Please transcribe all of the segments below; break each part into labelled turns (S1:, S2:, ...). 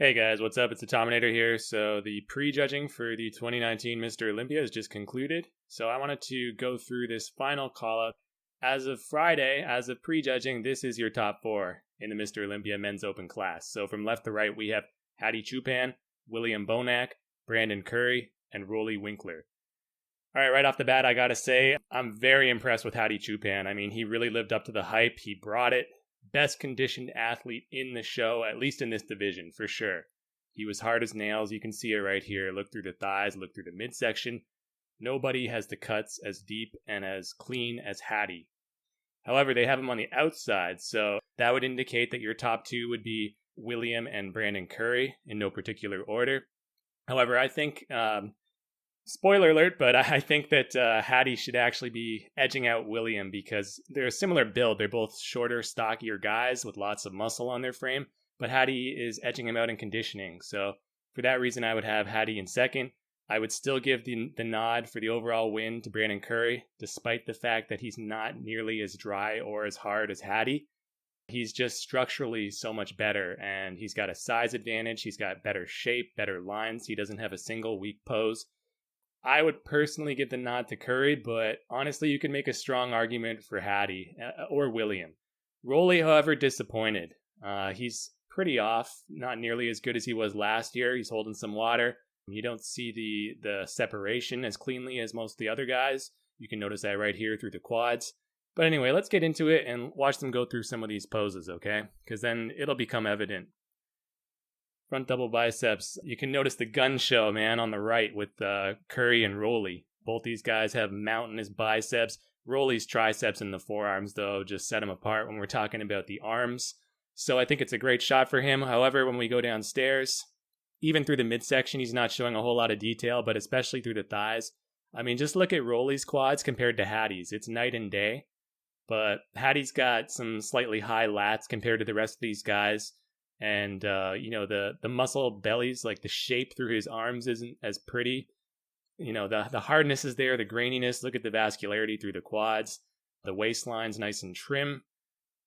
S1: Hey guys, what's up? It's the Tominator here. So the prejudging for the 2019 Mr. Olympia is just concluded. So I wanted to go through this final call out. As of Friday, as of prejudging, this is your top four in the Mr. Olympia men's open class. So from left to right, we have Hadi Choopan, William Bonac, Brandon Curry, and Rolly Winkler. All right off the bat, I gotta say, I'm very impressed with Hadi Choopan. I mean, he really lived up to the hype. He brought it. Best conditioned athlete in the show, at least in this division, for sure. He was hard as nails. You can see it right here. Look through the thighs, look through the midsection. Nobody has the cuts as deep and as clean as Hadi. However, they have him on the outside, so that would indicate that your top two would be William and Brandon Curry in no particular order. However, I think, spoiler alert, but I think that Hadi should actually be edging out William because they're a similar build. They're both shorter, stockier guys with lots of muscle on their frame, but Hadi is edging him out in conditioning. So for that reason, I would have Hadi in second. I would still give the nod for the overall win to Brandon Curry, despite the fact that he's not nearly as dry or as hard as Hadi. He's just structurally so much better, and he's got a size advantage. He's got better shape, better lines. He doesn't have a single weak pose. I would personally give the nod to Curry, but honestly, you can make a strong argument for Hadi or William. Rolly, however, disappointed. He's pretty off, not nearly as good as he was last year. He's holding some water. You don't see the separation as cleanly as most of the other guys. You can notice that right here through the quads. But anyway, let's get into it and watch them go through some of these poses, okay? Because then it'll become evident. Front double biceps. You can notice the gun show, man, on the right with Curry and Rolly. Both these guys have mountainous biceps. Rolly's triceps in the forearms, though, just set him apart when we're talking about the arms. So I think it's a great shot for him. However, when we go downstairs, even through the midsection, he's not showing a whole lot of detail, but especially through the thighs. I mean, just look at Rolly's quads compared to Hadi's. It's night and day. But Hadi's got some slightly high lats compared to the rest of these guys. And, the muscle bellies, like the shape through his arms isn't as pretty. The hardness is there, the graininess. Look at the vascularity through the quads. The waistline's nice and trim.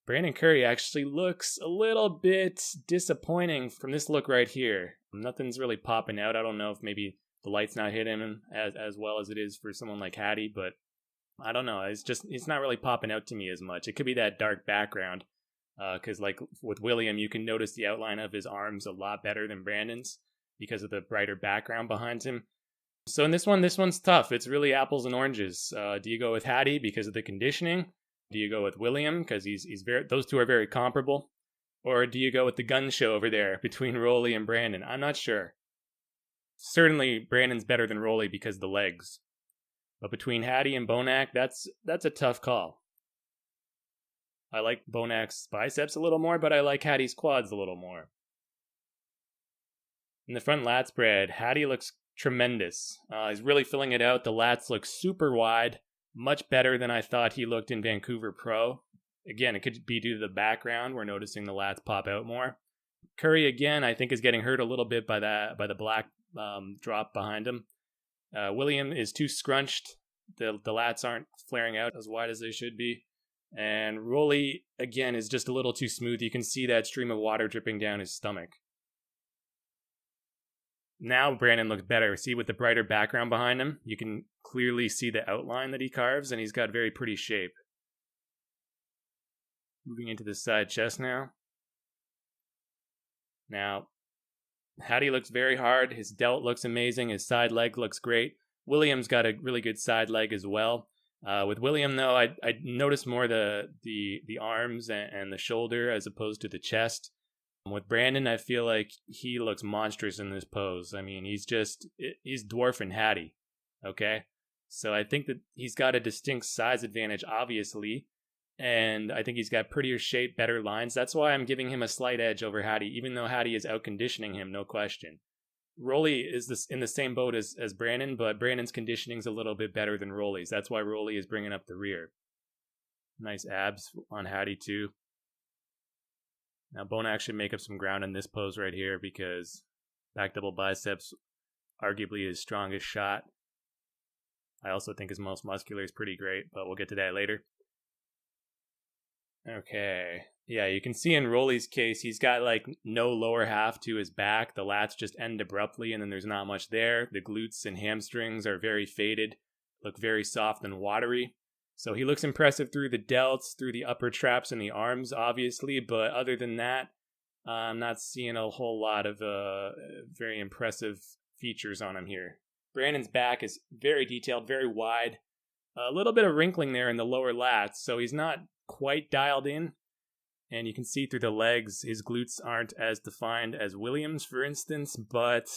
S1: Brandon Curry actually looks a little bit disappointing from this look right here. Nothing's really popping out. I don't know if maybe the light's not hitting him as well as it is for someone like Hadi, but I don't know. It's not really popping out to me as much. It could be that dark background. Because like with William, you can notice the outline of his arms a lot better than Brandon's because of the brighter background behind him. So in this one's tough. It's really apples and oranges. Do you go with Hadi because of the conditioning? Do you go with William because those two are very comparable? Or do you go with the gun show over there between Rolly and Brandon? I'm not sure. Certainly Brandon's better than Rolly because of the legs. But between Hadi and Bonac, that's a tough call. I like Bonac's biceps a little more, but I like Hadi's quads a little more. In the front lat spread, Hadi looks tremendous. He's really filling it out. The lats look super wide, much better than I thought he looked in Vancouver Pro. Again, it could be due to the background. We're noticing the lats pop out more. Curry, again, I think is getting hurt a little bit by the black drop behind him. William is too scrunched. The lats aren't flaring out as wide as they should be. And Rolly, again, is just a little too smooth. You can see that stream of water dripping down his stomach. Now Brandon looks better. See, with the brighter background behind him, you can clearly see the outline that he carves, and he's got very pretty shape. Moving into the side chest now. Now, Hadi looks very hard. His delt looks amazing. His side leg looks great. William's got a really good side leg as well. With William, though, I noticed more the arms and the shoulder as opposed to the chest. With Brandon, I feel like he looks monstrous in this pose. I mean, he's dwarfing Hadi, okay? So I think that he's got a distinct size advantage, obviously, and I think he's got prettier shape, better lines. That's why I'm giving him a slight edge over Hadi, even though Hadi is out-conditioning him, no question. Rolly is in the same boat as Brandon, but Brandon's conditioning's a little bit better than Rolly's. That's why Rolly is bringing up the rear. Nice abs on Hadi, too. Now, Bonac should make up some ground in this pose right here because back double biceps, arguably his strongest shot. I also think his most muscular is pretty great, but we'll get to that later. Okay. Yeah, you can see in Rolly's case, he's got like no lower half to his back. The lats just end abruptly, and then there's not much there. The glutes and hamstrings are very faded, look very soft and watery. So he looks impressive through the delts, through the upper traps and the arms, obviously. But other than that, I'm not seeing a whole lot of very impressive features on him here. Brandon's back is very detailed, very wide. A little bit of wrinkling there in the lower lats, so he's not quite dialed in. And you can see through the legs, his glutes aren't as defined as Williams, for instance. But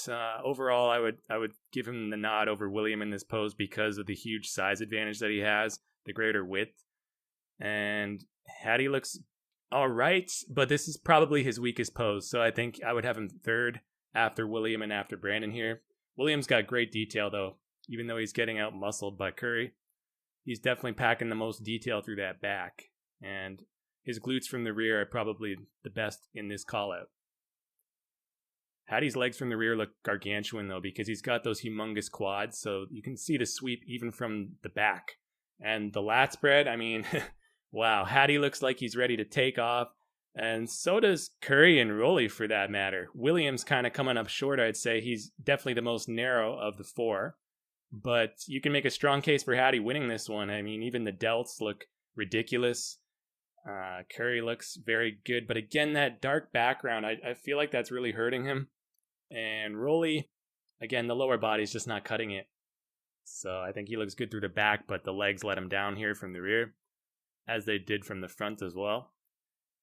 S1: overall, I would give him the nod over William in this pose because of the huge size advantage that he has, the greater width. And Hattie looks all right, but this is probably his weakest pose. So I think I would have him third after William and after Brandon here. William's got great detail, though, even though he's getting out muscled by Curry. He's definitely packing the most detail through that back. And his glutes from the rear are probably the best in this call-out. Hattie's legs from the rear look gargantuan, though, because he's got those humongous quads, so you can see the sweep even from the back. And the lat spread, I mean, wow, Hattie looks like he's ready to take off, and so does Curry and Rolly, for that matter. Williams kind of coming up short, I'd say. He's definitely the most narrow of the four, but you can make a strong case for Hattie winning this one. I mean, even the delts look ridiculous. Curry looks very good, but again, that dark background, I feel like that's really hurting him. And Rolly, again, the lower body's just not cutting it. So I think he looks good through the back, but the legs let him down here from the rear, as they did from the front as well.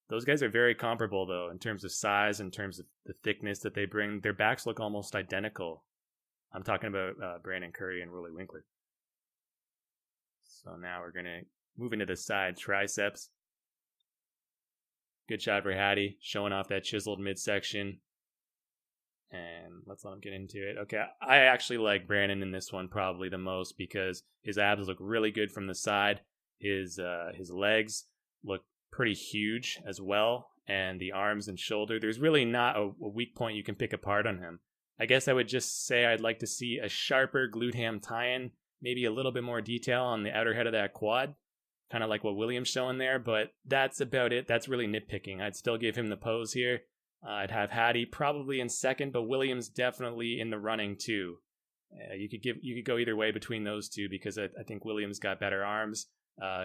S1: Those guys are very comparable, though, in terms of size, in terms of the thickness that they bring. Their backs look almost identical. I'm talking about Brandon Curry and Rolly Winkler. So now we're going to move into the side triceps. Good shot for Hattie, showing off that chiseled midsection. And let's let him get into it. Okay, I actually like Brandon in this one probably the most because his abs look really good from the side. His legs look pretty huge as well. And the arms and shoulder. There's really not a weak point you can pick apart on him. I guess I would just say I'd like to see a sharper glute ham tie-in. Maybe a little bit more detail on the outer head of that quad. Kind of like what William's showing there, but that's about it. That's really nitpicking. I'd still give him the pose here. I'd have Hattie probably in second, but Williams definitely in the running too. You could go either way between those two because I think Williams got better arms.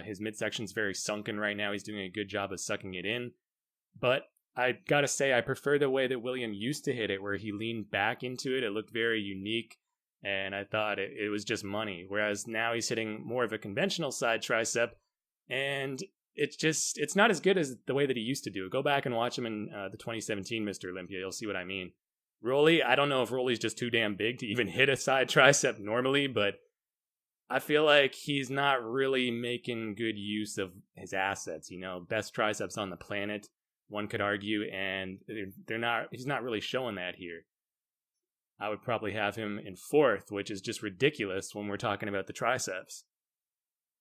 S1: His midsection's very sunken right now. He's doing a good job of sucking it in. But I gotta say, I prefer the way that William used to hit it, where he leaned back into it. It looked very unique, and I thought it was just money. Whereas now he's hitting more of a conventional side tricep. And it's not as good as the way that he used to do it. Go back and watch him in the 2017 Mr. Olympia. You'll see what I mean. Rolly, I don't know if Rolly's just too damn big to even hit a side tricep normally, but I feel like he's not really making good use of his assets. You know, best triceps on the planet, one could argue, and he's not really showing that here. I would probably have him in fourth, which is just ridiculous when we're talking about the triceps.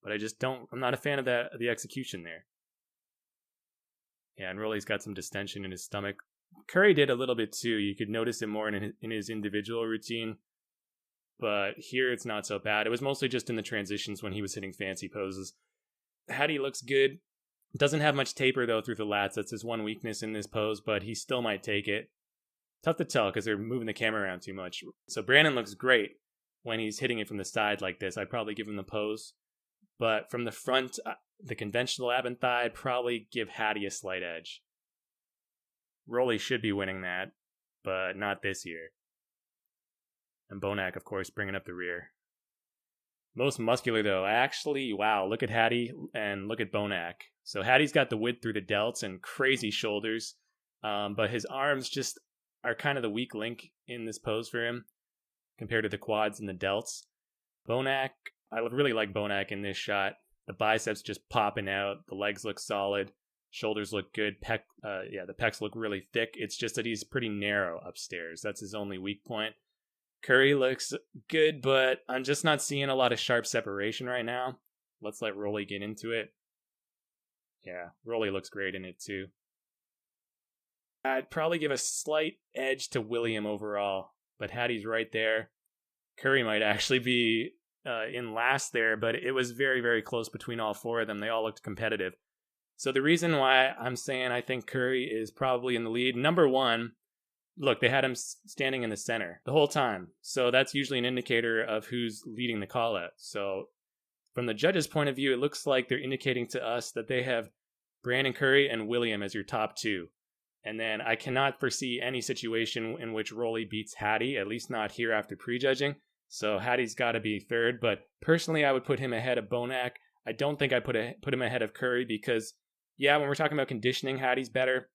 S1: But I'm not a fan of the execution there. Yeah, and Rolly's got some distension in his stomach. Curry did a little bit too. You could notice it more in his individual routine. But here it's not so bad. It was mostly just in the transitions when he was hitting fancy poses. Hattie looks good. Doesn't have much taper though through the lats. That's his one weakness in this pose, but he still might take it. Tough to tell because they're moving the camera around too much. So Brandon looks great when he's hitting it from the side like this. I'd probably give him the pose. But from the front, the conventional ab and thigh, I'd probably give Hattie a slight edge. Rolly should be winning that, but not this year. And Bonac, of course, bringing up the rear. Most muscular, though. Actually, wow, look at Hattie and look at Bonac. So Hattie's got the width through the delts and crazy shoulders, but his arms just are kind of the weak link in this pose for him compared to the quads and the delts. Bonac, I really like Bonac in this shot. The biceps just popping out. The legs look solid. Shoulders look good. The pecs look really thick. It's just that he's pretty narrow upstairs. That's his only weak point. Curry looks good, but I'm just not seeing a lot of sharp separation right now. Let's let Rolly get into it. Yeah, Rolly looks great in it too. I'd probably give a slight edge to William overall, but Hattie's right there. Curry might actually be in last there, but it was very, very close between all four of them. They all looked competitive. So the reason why I'm saying I think Curry is probably in the lead, number one, look, they had him standing in the center the whole time. So that's usually an indicator of who's leading the call out. So from the judges' point of view, it looks like they're indicating to us that they have Brandon Curry and William as your top two. And then I cannot foresee any situation in which Rolly beats Hattie, at least not here after prejudging. So Hattie's got to be third. But personally, I would put him ahead of Bonac. I don't think I put him ahead of Curry because, yeah, when we're talking about conditioning, Hattie's better.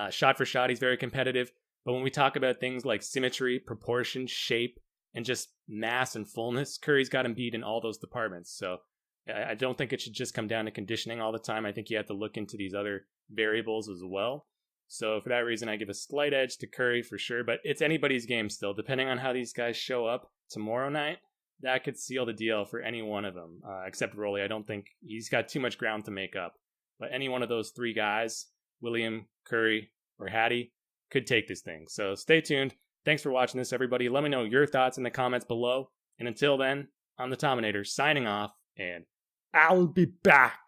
S1: Shot for shot, he's very competitive. But when we talk about things like symmetry, proportion, shape, and just mass and fullness, Curry's got him beat in all those departments. So I don't think it should just come down to conditioning all the time. I think you have to look into these other variables as well. So for that reason, I give a slight edge to Curry for sure. But it's anybody's game still. Depending on how these guys show up tomorrow night, that could seal the deal for any one of them. Except Rolly, I don't think he's got too much ground to make up. But any one of those three guys, William, Curry, or Hattie, could take this thing. So stay tuned. Thanks for watching this, everybody. Let me know your thoughts in the comments below. And until then, I'm the Tominator signing off, and I'll be back.